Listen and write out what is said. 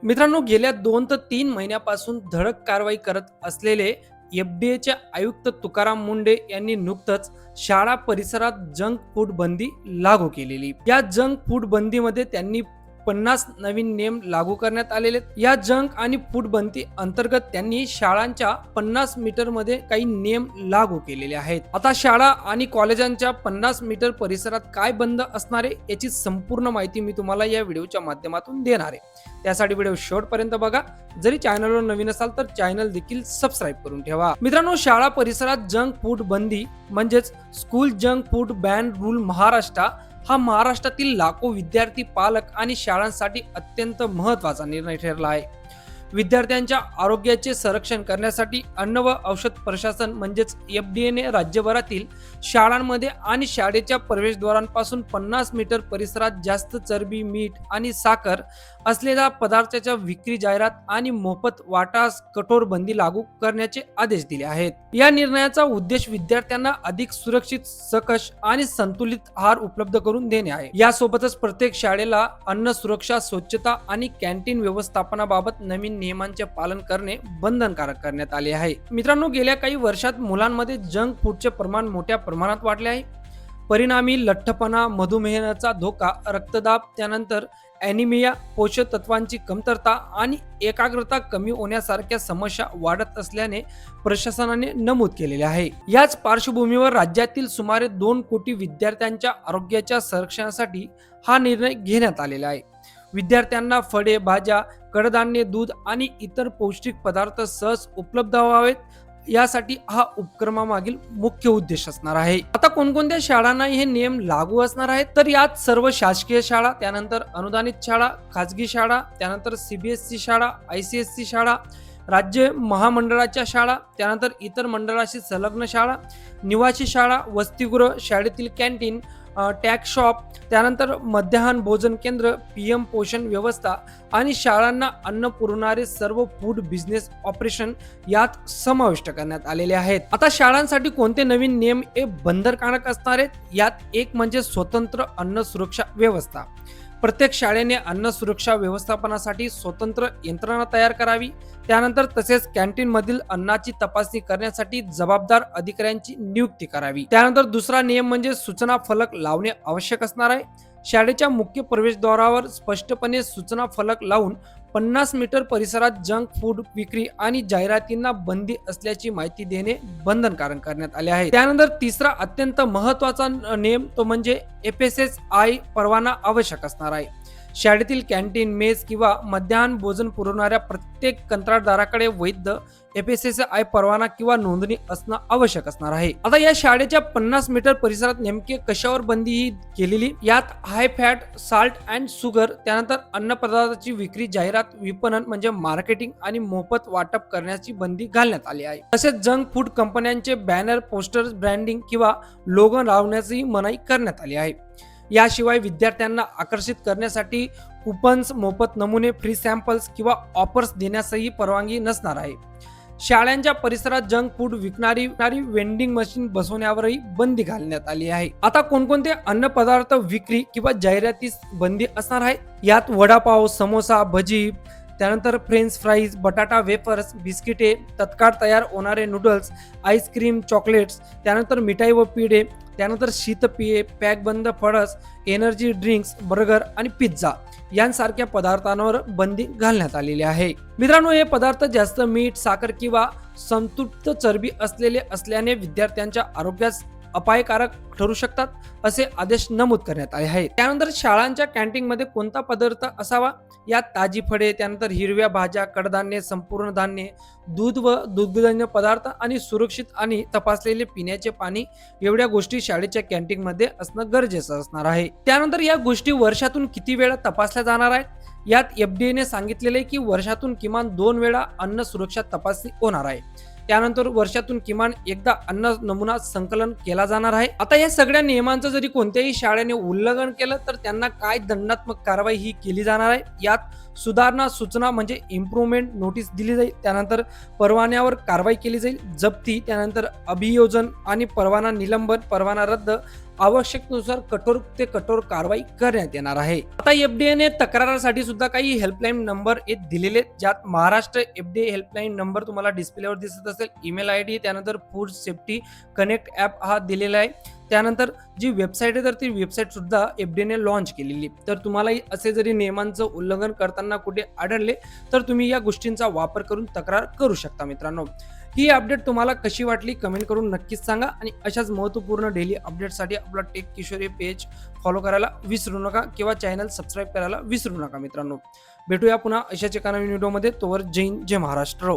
मित्रांनो, गेल्या 2 ते 3 महिन्यापासून धडक कारवाई करत असलेले एफडीएचे आयुक्त तुकाराम मुंढे यांनी नुकतंच शाळा परिसरात जंक फूड बंदी लागू केलेली. या जंक फूड बंदीमध्ये त्यांनी 50 नवीन नियम लागू करण्यात आलेले. या जंक आणि फूड बंदी अंतर्गत त्यांनी शाळांच्या 50 मीटर मध्ये काही नियम लागू केलेले आहेत. आता शाळा आणि कॉलेजांच्या 50 मीटर परिसरात काय बंद असणार आहे याची संपूर्ण माहिती मी तुम्हाला या व्हिडिओच्या माध्यमातून देणार आहे. त्यासाठी व्हिडिओ शेवटपर्यंत बघा. जरी चॅनलवर नवीन असाल तर चॅनल देखील सबस्क्राईब करून ठेवा. मित्रांनो, शाळा परिसरात जंक फूड बंदी म्हणजेच school junk food ban rule Maharashtra हा महाराष्ट्रातील लाखो विद्यार्थी, पालक आणि शाळांसाठी अत्यंत महत्त्वाचा निर्णय ठरला आहे. विद्यार्थ्यांच्या आरोग्याचे संरक्षण करण्यासाठी अन्न व औषध प्रशासन म्हणजेच एफडीएने राज्यभरातील शाळांमध्ये आणि शाळेच्या प्रवेशद्वारांपासून 50 मीटर परिसरात जास्त चरबी, मीठ आणि साखर असलेल्या पदार्थाच्या विक्री, जाहिरात आणि मोफत वाटास कठोर बंदी लागू करण्याचे आदेश दिले आहेत. या निर्णयाचा उद्देश विद्यार्थ्यांना अधिक सुरक्षित, सकस आणि संतुलित आहार उपलब्ध करून देणे आहे. यासोबतच प्रत्येक शाळेला अन्न सुरक्षा, स्वच्छता आणि कॅन्टीन व्यवस्थापनाबाबत नवीन नियमांचे पालन करणे बंधनकारक करण्यात आले आहे. मित्रांनो, गेल्या काही वर्षात मुलांमध्ये जंक फूडचे प्रमाण मोठ्या प्रमाणात वाढले आहे. परिणामी लठ्ठपणा, मधुमेहाचा धोका, रक्तदाब, त्यानंतर ॲनिमिया, पोषक तत्वांची कमतरता आणि एकाग्रता कमी होण्यासारख्या समस्या वाढत असल्याने प्रशासनाने नमूद केलेले आहे. याच पार्श्वभूमीवर राज्यातील सुमारे 2 कोटी विद्यार्थ्यांच्या आरोग्याच्या संरक्षणासाठी हा निर्णय घेण्यात आलेला आहे. विद्यार्थ्यांना फळे, भाज्या, कडधान्य, दूध आणि इतर पौष्टिक पदार्थ सहज उपलब्ध व्हावेत यासाठी हा उपक्रमामागील मुख्य उद्देश असणार आहे. आता कोणकोणत्या शाळांना हे नियम लागू असणार आहेत, तर यात सर्व शासकीय शाळा, त्यानंतर अनुदानित शाळा, खाजगी शाळा, त्यानंतर सीबीएसई शाळा, आयसीएसई शाळा, राज्य महामंडळाच्या शाळा, त्यानंतर इतर मंडळाशी संलग्न शाळा, निवासी शाळा, वसतिगृह, शाळेतील कॅन्टीन, टॅग शॉप, त्यानंतर मध्यान्ह भोजन केंद्र, पीएम पोषण व्यवस्था आणि शाळांना अन्न पुरवणारे सर्व फूड बिझनेस ऑपरेशन यात समाविष्ट करण्यात आलेले आहेत. आता शाळांसाठी कोणते नवीन नियम हे बंधनकारक असणार आहेत? यात एक म्हणजे स्वतंत्र अन्न सुरक्षा व्यवस्था. प्रत्येक शाळेने अन्न सुरक्षा व्यवस्थापनासाठी स्वतंत्र यंत्रणा तयार करावी. त्यानंतर तसेच कॅन्टीन मधील अन्नाची तपासणी करण्यासाठी जबाबदार अधिकाऱ्यांची नियुक्ती करावी. त्यानंतर दुसरा नियम म्हणजे सूचना फलक लावणे आवश्यक असणार आहे. शाळेच्या मुख्य प्रवेशद्वारावर स्पष्टपणे सूचना फलक लावून 50 मीटर परिसरात जंक फूड विक्री आणि जाहिरातींना बंदी असल्याची माहिती देणे बंधनकारक करण्यात आले आहे. त्यानंतर तिसरा अत्यंत महत्त्वाचा नियम तो म्हणजे FSSAI परवाना आवश्यक असणार आहे. शाळेतील कॅन्टीन, मेस किंवा मध्यान्ह भोजन पुरवणाऱ्या प्रत्येक कंत्राटदाराकडे वैध FSSAI परवाना किंवा नोंदणी असणं आवश्यक असणार आहे. आता या शाळेच्या 50 मीटर परिसरात नेमके कशावर बंदी ही केलेली? यात high fat, salt and sugar, त्यानंतर अन्न पदार्थाची विक्री, जाहिरात, विपणन म्हणजे मार्केटिंग आणि मोफत वाटप करण्याची बंदी घालण्यात आली आहे. तसेच जंक फूड कंपन्यांचे बॅनर, पोस्टर्स, ब्रँडिंग किंवा लोगो लावण्याची मनाई करण्यात आली आहे. याशिवाय विद्यार्थ्यांना आकर्षित करण्यासाठी कुपन्स, मोफत नमुने, फ्री सॅम्पल्स किंवा ऑफर्स देण्यासही परवानगी नसणार आहे. शाळांच्या परिसरात जंक फूड विकणारी वेंडिंग मशीन बसवण्यावरही बंदी घालण्यात आली आहे. आता कोणकोणते अन्न पदार्थ विक्री किंवा जाहिरातीस बंदी असणार आहे? यात वडापाव, समोसा, भजी, त्यानंतर फ्रेंच फ्राईज, बटाटा वेफर्स, बिस्किटे, तत्काळ तयार होणारे नूडल्स, आईस्क्रीम, चॉकलेट्स, त्यानंतर मिठाई व पेढे, त्यानंतर शीतपेये, पॅकबंद फळस, एनर्जी ड्रिंक्स, बर्गर आणि पिझ्झा यांसारख्या पदार्थांवर बंदी घालण्यात आलेली आहे. मित्रांनो, हे पदार्थ जास्त मीठ, साखर किंवा संतृप्त चरबी असलेले असल्याने विद्यार्थ्यांच्या आरोग्यास अपायकारक ठरू शकतात असे आदेश नमूद करण्यात आले आहेत. त्यानंतर शाळांच्या कॅन्टीन मध्ये कोणता पदार्थ असावा? यात ताजी फळे, त्यानंतर हिरव्या भाज्या, कडधान्य, संपूर्ण धान्य, दूध व दुग्धजन्य पदार्थ आणि सुरक्षित आणि तपासलेले पिण्याचे पाणी एवढ्या गोष्टी शाळेच्या कॅन्टीन मध्ये असणं गरजेचं असणार आहे. त्यानंतर या गोष्टी वर्षातून किती वेळा तपासल्या जाणार आहेत? यात एफडीएने सांगितलेले की वर्षातून किमान 2 वेळा अन्न सुरक्षा तपासणी होणार आहे. त्यानंतर वर्षातून किमान एकदा अन्न नमुना संकलन केला जाणार आहे. आता या सगळ्या नियमांचं जरी कोणत्याही शाळेने उल्लंघन केलं तर त्यांना काय दंडात्मक कारवाई ही केली जाणार आहे. यात सुधारणा सूचना म्हणजे इम्प्रूव्हमेंट नोटीस दिली जाईल, त्यानंतर परवान्यावर कारवाई केली जाईल, जप्ती, त्यानंतर अभियोजन आणि परवाना निलंबन, परवाना रद्द आवश्यकतेनुसार कठोर ते कठोर कारवाई करण्यात येणार आहे. आता एफडीएने तक्रारासाठी सुद्धा काही हेल्पलाईन नंबर दिलेले, ज्यात महाराष्ट्र एफडीए हेल्पलाईन नंबर तुम्हाला डिस्प्लेवर दिसत असेल, ईमेल आयडी, त्यानंतर फूड सेफ्टी कनेक्ट ॲप हा दिलेला आहे. त्यानंतर जी वेबसाईट आहे तर ती वेबसाईट सुद्धा एफडीएने लॉन्च केलेली. तर तुम्हालाही असे जरी नियमांचं उल्लंघन करताना कुठे आढळले तर तुम्ही या गोष्टींचा वापर करून तक्रार करू शकता. मित्रांनो, ही अपडेट तुम्हाला कशी वाटली कमेंट करून नक्कीच सांगा आणि अशाच महत्त्वपूर्ण डेली अपडेटसाठी आपला टेक किशोरी पेज फॉलो करायला विसरू नका किंवा चॅनल सबस्क्राईब करायला विसरू नका. मित्रांनो, भेटूया पुन्हा अशाच एका नवीन व्हिडिओमध्ये. तोवर जय हिंद, जय महाराष्ट्र.